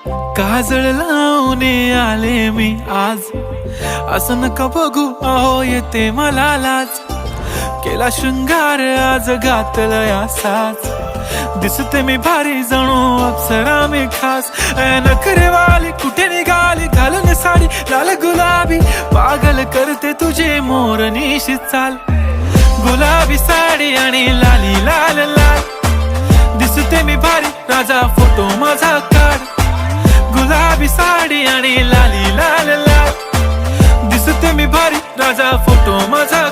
काजळ लावून आले मी आज, असं नका बघू अहो येते मला लाज. केला शृंगार आज घातलं असाच, दिसते मी भारी जणू अप्सरा मी खास. नखरेवाली कुठे निघाली घालून साडी लाल गुलाबी, पागल करते तुझे मोरनीशी चाल. गुलाबी साडी आणि लाली लाल लाल, दिसते मी भारी राजा फोटो माझा काढ. गुलाबी साडी आणि लाली लाल लाल, दिसते मी भारी राजा फोटो माझा